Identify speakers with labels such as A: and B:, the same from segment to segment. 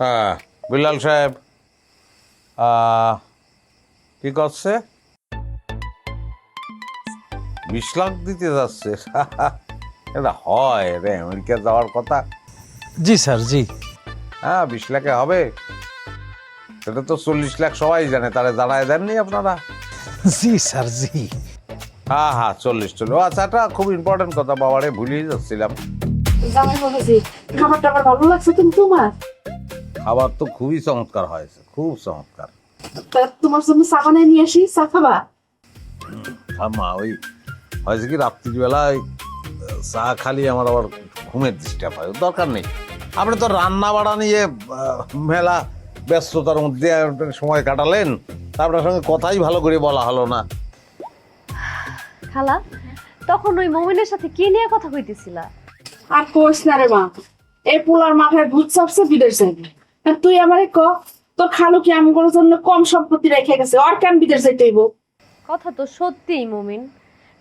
A: হ্যাঁ বিলাল সাহেব, কি করছে? 20 লাখ দিতে যাচ্ছে? এটা হয় রে, আমেরিকা যাওয়ার কথা।
B: জি স্যার, জি।
A: হ্যাঁ 20 লাখে হবে? সেটা তো 40 লাখ সবাই জানে, তাহলে দাঁড়ায় দেননি আপনারা?
B: জি স্যার, জি।
A: হ্যাঁ হ্যাঁ 40 ও আচ্ছা, এটা খুব ইম্পর্টেন্ট কথা বাবারে, ভুলেই যাচ্ছিলাম।
C: জামাই বাবাজি, খাবার টাবার ভালো লাগছে তুমি তোমার?
A: খাবার তো খুবই চমৎকার হয়েছে, খুব চমৎকার।
C: তা তোমার জন্য চা বানায় নিয়ে আসি, চা খাবা?
A: মা ওই হয়েছে কি, রাত্রিবেলায় চা খালি আমার আবার ঘুমের ডিস্টার্ব হয়, দরকার নেই। আপনি তো রান্না বাড়া নিয়ে মেলা ব্যস্ততার মধ্যে সময় কাটালেন, তা আপনার সঙ্গে কথাই ভালো করে বলা হলো না।
D: খালা, তখন ওই মমিনের সাথে কি নিয়ে কথা কইতেছিলা?
C: আর কোস না রে মা, এই পোলার মাথায় ভূত চাপছে, বিদেশ যাইবে। আর তুই আমারে ক, তোর খালু কি আমগোর জন্য কম সম্পত্তি রেখে গেছে, আর কেন বিদেশ যাইতে হইব?
D: কথা তো সত্যিই মমিন,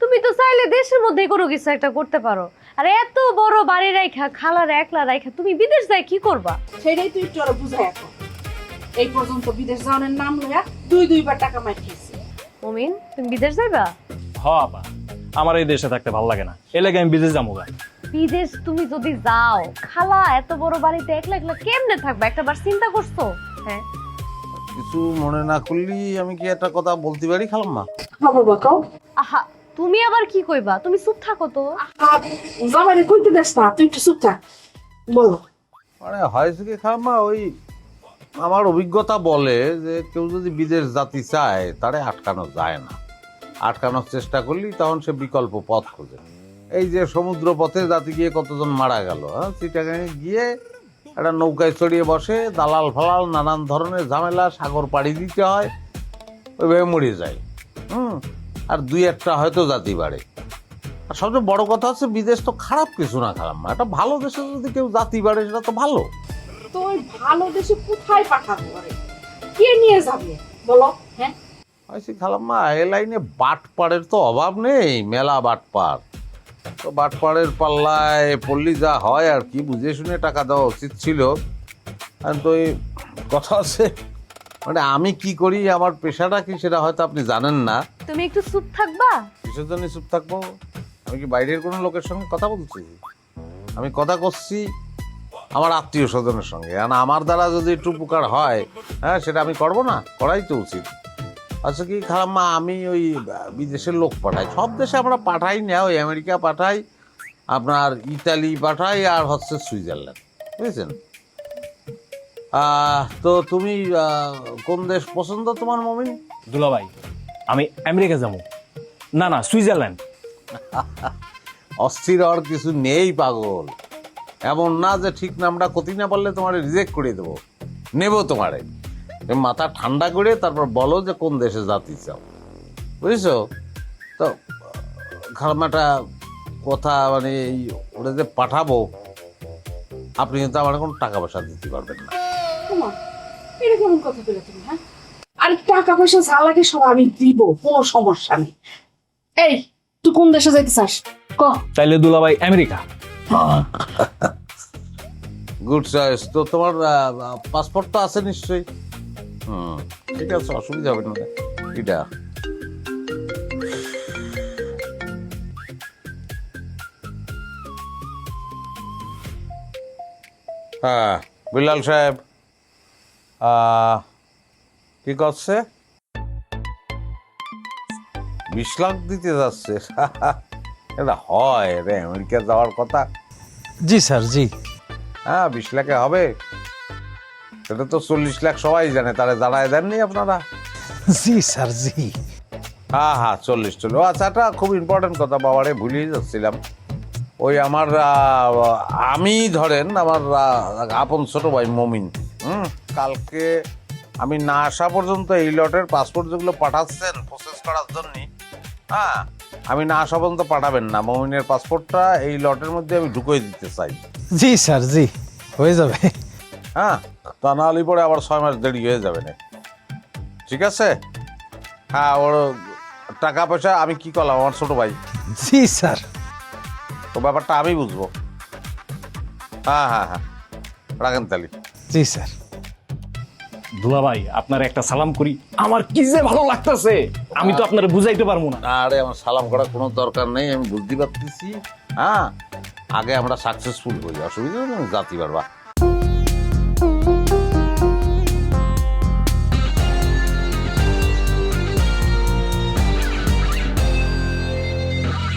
D: তুমি তো চাইলে দেশের মধ্যেই কোনো কিছু একটা করতে পারো। আর এত বড় বাড়ি রাইখা, খালার একলা রাইখা তুমি বিদেশ যায় কি করবা?
C: সেটাই তুই একটু আরো বুঝাই এখন। এই পর্যন্ত বিদেশ যাওয়ার নাম লইয়া দুইবার টাকা মাইঠিয়েছে।
D: মমিন, তুমি বিদেশ যাইবা?
B: হ আপা, আমার এই দেশে থাকতে ভালো লাগে না, এ লাগে আমি বিদেশ যাবো গা।
D: বিদেশ তুমি যদি যাও, খালা এত বড় বাড়িতে একলা একলা কেমনে থাকবা? একটাবার চিন্তা করছো? হ্যাঁ,
A: কিছু মনে না করলি আমি কি একটা কথা বলতে পারি খালাম্মা?
C: হ্যাঁ বাবা কও।
D: আহা, তুমি আবার কি কইবা? তুমি চুপ থাকো তো।
C: জামাইরে কইতে দেস না, তুই একটু চুপ থাক, বলো।
A: মানে হয়েছে কি খালাম্মা, ওই আমার অভিজ্ঞতা বলে যে কেউ যদি বিদেশ যেতে চায় তারে আটকানো যায় না। আটকানোর চেষ্টা করলি তখন সে বিকল্প পথ খোঁজে। এই যে সমুদ্র পথে যাতে গিয়ে কতজন মারা গেল, হ্যাঁ, চিটাগাঙে গিয়ে একটা নৌকায় চড়িয়ে বসে, দালাল ফালাল নানান ধরনের ঝামেলা, সাগর পাড়ি দিতে হয়, ওইভাবে মরে যায়। আর দুই একটা হয়তো জাতি বাড়ে। আর সবচেয়ে বড় কথা হচ্ছে, বিদেশ তো খারাপ কিছু না খালাম্মা, একটা ভালো দেশে যদি কেউ জাতি বাড়ে সেটা তো ভালো।
C: তো ওই ভালো দেশে কোথায় পাঠাবো আরে? কে নিয়ে যাবে বলো? হ্যাঁ,
A: আইসি খালাম্মা, এ লাইনে বাটপাড়ের তো অভাব নেই, মেলা বাটপাড়। তো বাটপাড়ের পাল্লায় পল্লী যা হয় আর কি, বুঝে শুনে টাকা দেওয়া উচিত ছিল। আর তো এই কথা আছে, মানে আমি কি করি, আমার পেশাটা কি সেটা হয়তো আপনি জানেন না।
D: তুমি একটু চুপ থাকবা?
A: কিসের জন্য চুপ থাকবো? আমি কি বাইরের কোনো লোকের সঙ্গে কথা বলছি? আমি কথা করছি আমার আত্মীয় স্বজনের সঙ্গে। আর আমার দ্বারা যদি একটু উপকার হয়, হ্যাঁ, সেটা আমি করবো না? করাই তো উচিত। আচ্ছা কি খালাম্মা, আমি ওই বিদেশের লোক পাঠাই, সব দেশে আমরা পাঠাই না, ওই আমেরিকা পাঠাই, আপনার ইতালি পাঠাই, আর হচ্ছে সুইজারল্যান্ড, বুঝেছেন? তো তুমি কোন দেশ পছন্দ তোমার মমিন?
B: দুলাভাই, আমি আমেরিকা যাবো। না না, সুইজারল্যান্ড।
A: অস্থির হওয়ার কিছু নেই পাগল। এমন না যে ঠিক নামটা কতি না বললে তোমারে রিজেক্ট করে দেবো, নেবো তোমারে। মাথা ঠান্ডা করে তারপর বলো যে কোন দেশে যেতে চাও, বুঝেছো তো? খালাম্মাটা কথা, মানে এই ওরা যে পাঠাবো, আপনি কিন্তু আমার কোনো টাকা পয়সা দিতে পারবেন না।
C: তোমার এটা কেমন কথা বলে তুমি? হ্যাঁ, আরে টাকা পয়সা যা লাগে সব আমি দিব, কোনো সমস্যা নেই। এই, তুই কোন দেশে যাইতে চাস ক?
B: তাইলে দুলাভাই আমেরিকা।
A: Good choice. তো তোমার পাসপোর্ট তো আছে নিশ্চয়ই? ঠিক আছে, অসুবিধা হবে না এটা। হ্যাঁ বিলাল সাহেব, কি করছে? 20 লাখ দিতে যাচ্ছে? এটা হয় রে, আমেরিকা যাওয়ার কথা।
B: জি স্যার, জি।
A: হ্যাঁ 20 লাখে হবে? সেটা তো 40 লাখ সবাই জানে, তাহলে দাঁড়ায় দেননি আপনারা?
B: জি স্যার, জি।
A: হ্যাঁ হ্যাঁ 40 ও আচ্ছা, এটা খুব ইম্পর্টেন্ট কথা বাবারে, ভুলেই যাচ্ছিলাম। ওই আমার আমি ধরেন আমার আপন ছোট ভাই মমিন, কালকে আমি না আসা পর্যন্ত এই লটের পাসপোর্ট যেগুলো পাঠাচ্ছেন প্রসেস করার জন্য, হ্যাঁ, আমি না আসা পর্যন্ত পাঠাবেন না। মমিনের পাসপোর্টটা এই লটের মধ্যে আমি ঢুকিয়ে দিতে চাই।
B: জি স্যার, জি, হয়ে যাবে।
A: হ্যাঁ, তা না হলে পরে আবার 6 মাস দেরি হয়ে যাবে না, ঠিক আছে? হ্যাঁ, ওর টাকা পয়সা আমি কি করলাম, আমার ছোট ভাই।
B: জি স্যার।
A: তো ব্যাপারটা আমি বুঝবো। হ্যাঁ হ্যাঁ হ্যাঁ, রাখেন তালি।
B: জি স্যার। দুলা ভাই আপনার একটা সালাম করি, আমার কি যে ভালো লাগতেছে, আমি তো আপনার বুঝাইতে পারবো না।
A: আরে আমার সালাম করার কোনো দরকার নেই, আমি বুঝতে পারতেছি। হ্যাঁ, আগে আমরা সাকসেসফুল হই, অসুবিধা নেই, জাতি পারবা।